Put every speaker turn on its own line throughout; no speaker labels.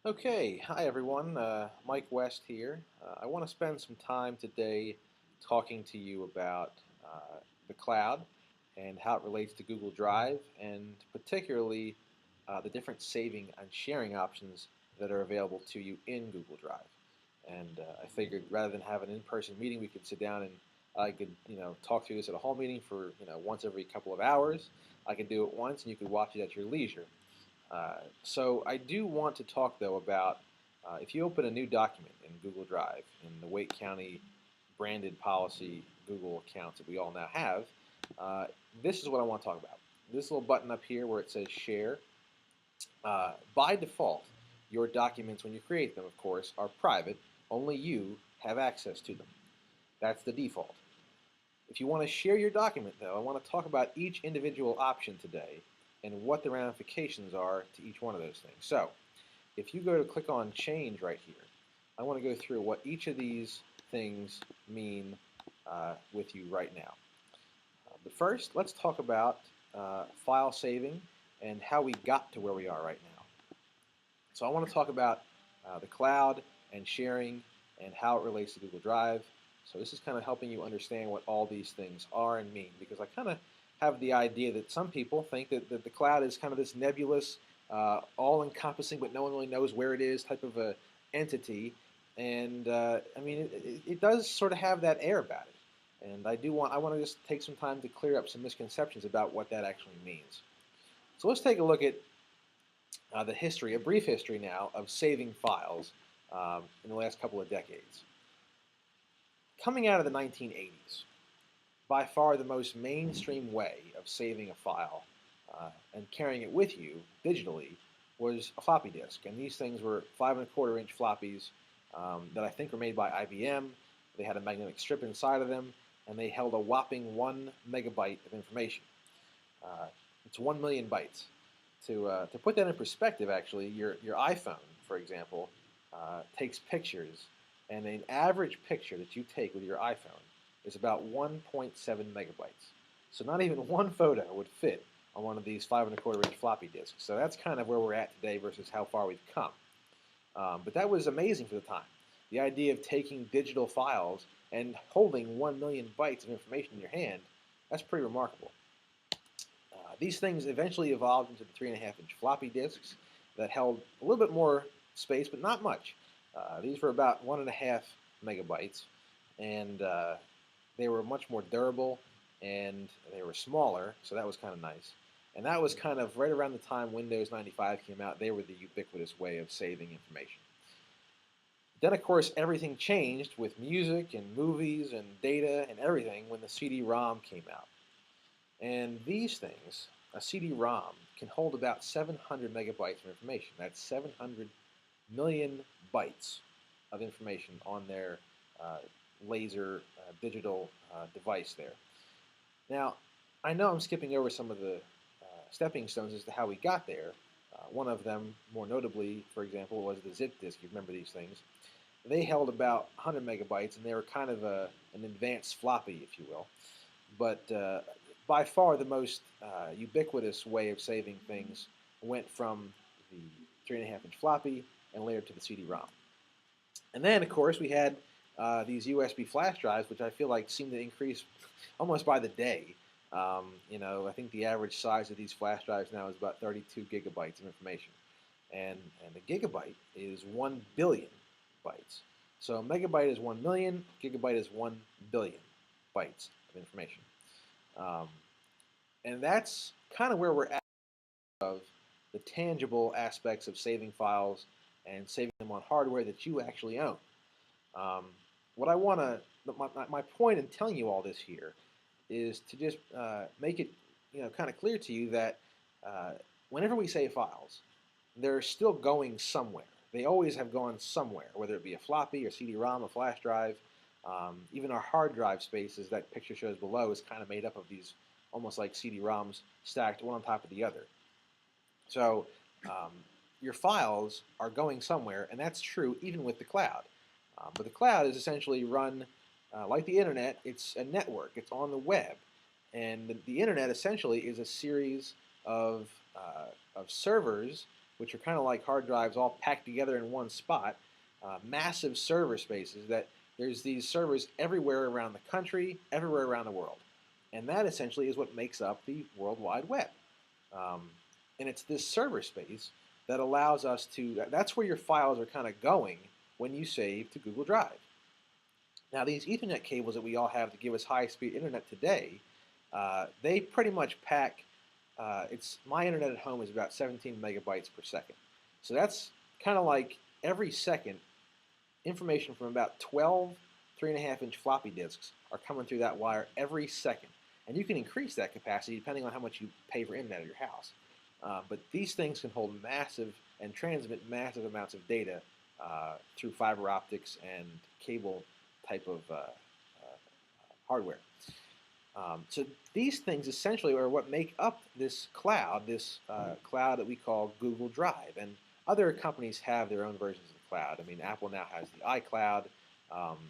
Okay, hi everyone. Mike West here. I want to spend some time today talking to you about the cloud and how it relates to Google Drive, and particularly the different saving and sharing options that are available to you in Google Drive. And I figured rather than have an in-person meeting, we could sit down and I could, talk through this at a hall meeting for, once every couple of hours. I could do it once, and you could watch it at your leisure. So I do want to talk though about if you open a new document in Google Drive in the Wake County branded policy Google accounts that we all now have, uh, this is what I want to talk about. This little button up here where it says share. By default, your documents when you create them, of course, are private. Only you have access to them. That's the default. If you want to share your document, though, I want to talk about each individual option today and what the ramifications are to each one of those things. So, if you go to click on Change right here, I want to go through what each of these things mean with you right now. But first, let's talk about file saving and how we got to where we are right now. So I want to talk about the cloud and sharing and how it relates to Google Drive. So this is kind of helping you understand what all these things are and mean, because I kind of have the idea that some people think that the cloud is kind of this nebulous, all-encompassing, but no one really knows where it is type of a entity. And I mean, it does sort of have that air about it. And I want to just take some time to clear up some misconceptions about what that actually means. So let's take a look at the history, a brief history now, of saving files in the last couple of decades. Coming out of the 1980s, by far the most mainstream way of saving a file and carrying it with you digitally was a floppy disk. And these things were 5.25-inch floppies that I think were made by IBM. They had a magnetic strip inside of them, and they held a whopping 1 megabyte of information. It's 1 million bytes. To put that in perspective, actually, your iPhone, for example, takes pictures, and an average picture that you take with your iPhone is about 1.7 megabytes. So not even one photo would fit on one of these 5.25-inch floppy disks. So that's kind of where we're at today versus how far we've come. But that was amazing for the time. The idea of taking digital files and holding 1 million bytes of information in your hand, that's pretty remarkable. These things eventually evolved into the 3.5-inch floppy disks that held a little bit more space, but not much. These were about 1.5 megabytes, and they were much more durable, and they were smaller, so that was kind of nice. And that was kind of right around the time Windows 95 came out. They were the ubiquitous way of saving information. Then, of course, everything changed with music and movies and data and everything when the CD-ROM came out. And these things, a CD-ROM, can hold about 700 megabytes of information. That's 700 million bytes of information on their laser digital device there. Now, I know I'm skipping over some of the stepping stones as to how we got there. One of them, more notably, for example, was the zip disk. You remember these things. They held about 100 megabytes, and they were kind of an advanced floppy, if you will. But by far the most ubiquitous way of saving things went from the 3.5-inch floppy and later to the CD-ROM. And then, of course, we had these USB flash drives, which I feel like seem to increase almost by the day. I think the average size of these flash drives now is about 32 gigabytes of information. And a gigabyte is 1 billion bytes. So a megabyte is 1 million, gigabyte is 1 billion bytes of information. And that's kind of where we're at of the tangible aspects of saving files and saving them on hardware that you actually own. What I want to, my point in telling you all this here is to just make it, kind of clear to you that whenever we save files, they're still going somewhere. They always have gone somewhere, whether it be a floppy or CD-ROM, a flash drive. Even our hard drive space, as that picture shows below, is kind of made up of these almost like CD-ROMs stacked one on top of the other. So your files are going somewhere, and that's true even with the cloud. But the cloud is essentially run like the internet. It's a network. It's on the web. And the internet essentially is a series of servers which are kind of like hard drives all packed together in one spot, massive server spaces that there's these servers everywhere around the country, everywhere around the world. And that essentially is what makes up the World Wide Web. Um, and it's this server space that allows us to, that's where your files are kind of going when you save to Google Drive. Now, these Ethernet cables that we all have to give us high-speed internet today, they pretty much pack, my internet at home is about 17 megabytes per second. So that's kind of like every second, information from about 12 3.5-inch floppy disks are coming through that wire every second. And you can increase that capacity depending on how much you pay for internet at your house. But these things can hold massive and transmit massive amounts of data through fiber optics and cable type of hardware. So these things essentially are what make up this cloud that we call Google Drive. And other companies have their own versions of the cloud. I mean, Apple now has the iCloud.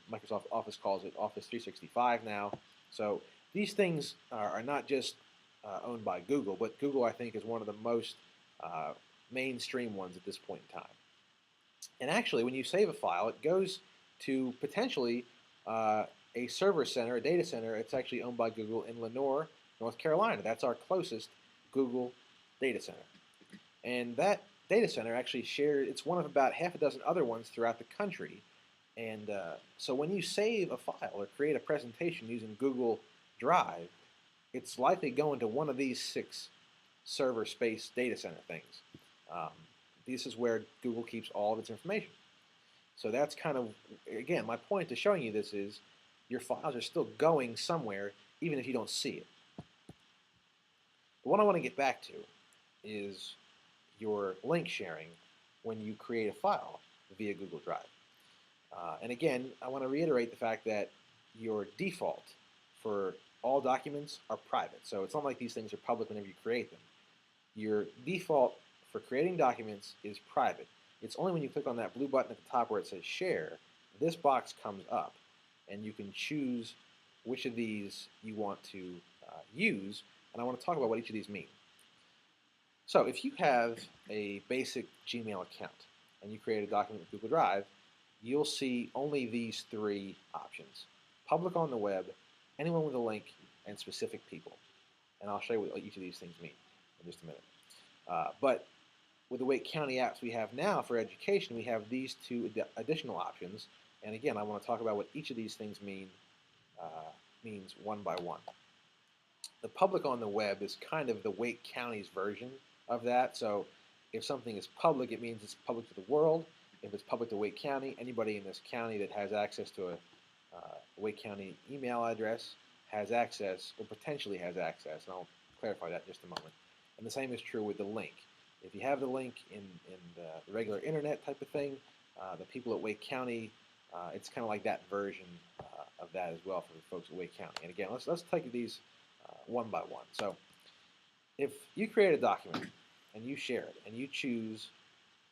Microsoft Office calls it Office 365 now. So these things are not just owned by Google, but Google, I think, is one of the most mainstream ones at this point in time. And actually, when you save a file, it goes to potentially a server center, a data center. It's actually owned by Google in Lenore, North Carolina. That's our closest Google data center. And that data center actually it's one of about half a dozen other ones throughout the country. And so when you save a file or create a presentation using Google Drive, it's likely going to one of these 6 server space data center things. This is where Google keeps all of its information. So that's kind of, again, my point to showing you this is your files are still going somewhere even if you don't see it. But what I want to get back to is your link sharing when you create a file via Google Drive. And again, I want to reiterate the fact that your default for all documents are private. So it's not like these things are public whenever you create them. Your default for creating documents is private. It's only when you click on that blue button at the top where it says Share, this box comes up, and you can choose which of these you want to use, and I want to talk about what each of these mean. So if you have a basic Gmail account and you create a document with Google Drive, you'll see only these 3 options: public on the web, anyone with a link, and specific people. And I'll show you what each of these things mean in just a minute. But with the Wake County apps we have now for education, we have these 2 additional options. And again, I want to talk about what each of these things means one by one. The public on the web is kind of the Wake County's version of that. So if something is public, it means it's public to the world. If it's public to Wake County, anybody in this county that has access to a Wake County email address has access, or potentially has access, and I'll clarify that in just a moment. And the same is true with the link. If you have the link in the regular internet type of thing, the people at Wake County, it's kind of like that version of that as well for the folks at Wake County. And again, let's take these one by one. So if you create a document and you share it and you choose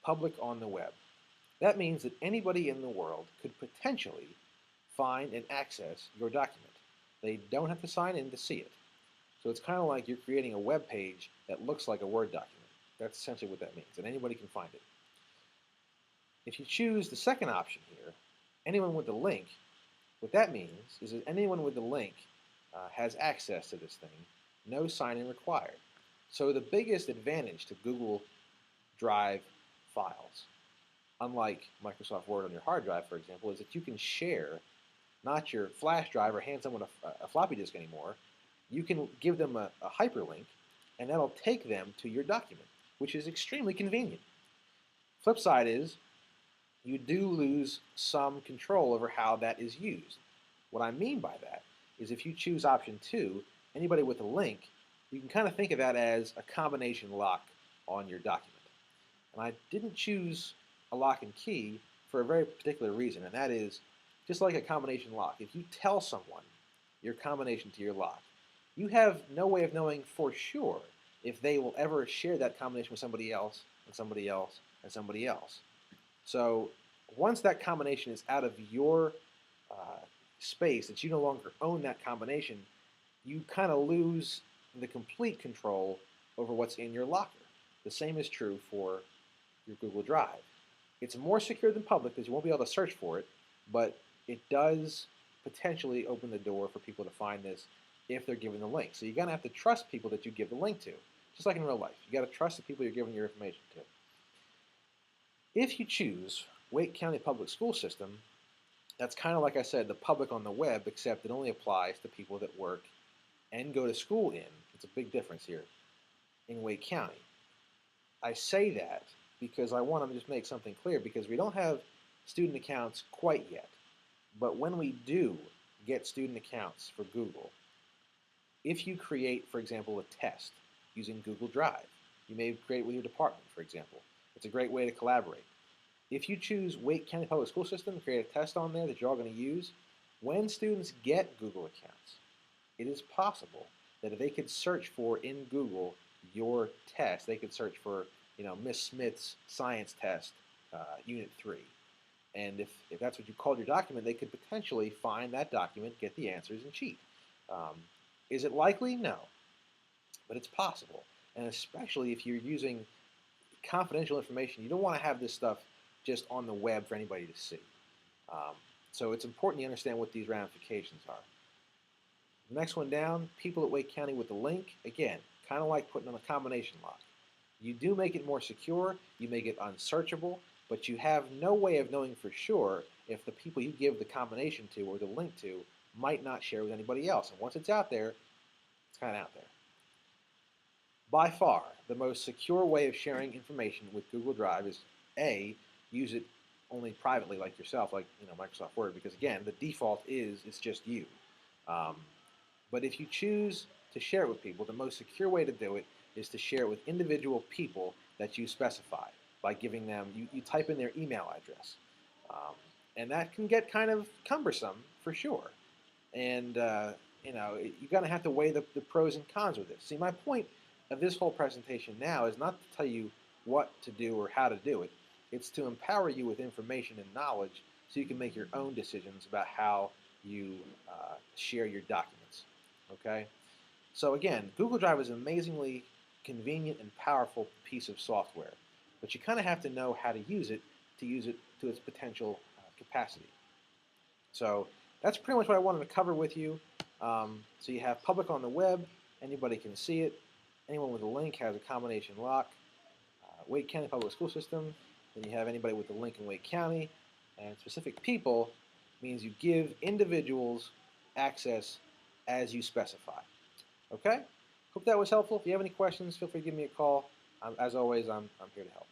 public on the web, that means that anybody in the world could potentially find and access your document. They don't have to sign in to see it. So it's kind of like you're creating a web page that looks like a Word document. That's essentially what that means, and anybody can find it. If you choose the second option here, anyone with the link, what that means is that anyone with the link has access to this thing, no sign-in required. So the biggest advantage to Google Drive files, unlike Microsoft Word on your hard drive, for example, is that you can share not your flash drive or hand someone a floppy disk anymore. You can give them a hyperlink, and that'll take them to your document, which is extremely convenient. Flip side is you do lose some control over how that is used. What I mean by that is if you choose option 2, anybody with a link, you can kind of think of that as a combination lock on your document. And I didn't choose a lock and key for a very particular reason, and that is just like a combination lock. If you tell someone your combination to your lock, you have no way of knowing for sure if they will ever share that combination with somebody else, and somebody else, and somebody else. So once that combination is out of your space, that you no longer own that combination, you kind of lose the complete control over what's in your locker. The same is true for your Google Drive. It's more secure than public because you won't be able to search for it, but it does potentially open the door for people to find this if they're given the link. So you're going to have to trust people that you give the link to, just like in real life. You got to trust the people you're giving your information to. If you choose Wake County Public School System, that's kind of like I said, the public on the web, except it only applies to people that work and go to school in. It's a big difference here in Wake County. I say that because I want to just make something clear, because we don't have student accounts quite yet. But when we do get student accounts for Google, if you create, for example, a test using Google Drive, you may create it with your department, for example. It's a great way to collaborate. If you choose Wake County Public School System, create a test on there that you're all going to use, when students get Google accounts, it is possible that if they could search for in Google your test, they could search for, Miss Smith's science test, Unit 3. And if that's what you called your document, they could potentially find that document, get the answers, and cheat. Is it likely? No. But it's possible. And especially if you're using confidential information, you don't want to have this stuff just on the web for anybody to see. So it's important you understand what these ramifications are. The next one down, people at Wake County with the link, again, kind of like putting on a combination lock. You do make it more secure, you make it unsearchable, but you have no way of knowing for sure if the people you give the combination to or the link to might not share with anybody else. And once it's out there, it's kind of out there. By far, the most secure way of sharing information with Google Drive is A, use it only privately like yourself, like Microsoft Word, because again, the default is it's just you. But if you choose to share it with people, the most secure way to do it is to share it with individual people that you specify by giving them, you type in their email address. And that can get kind of cumbersome for sure. And, you're going to have to weigh the pros and cons with this. See, my point of this whole presentation now is not to tell you what to do or how to do it. It's to empower you with information and knowledge so you can make your own decisions about how you share your documents. Okay? So again, Google Drive is an amazingly convenient and powerful piece of software, but you kind of have to know how to use it to its potential capacity. So that's pretty much what I wanted to cover with you. So you have public on the web, anybody can see it. Anyone with a link has a combination lock. Wake County Public School System, then you have anybody with a link in Wake County, and specific people means you give individuals access as you specify. Okay? Hope that was helpful. If you have any questions, feel free to give me a call. As always, I'm here to help.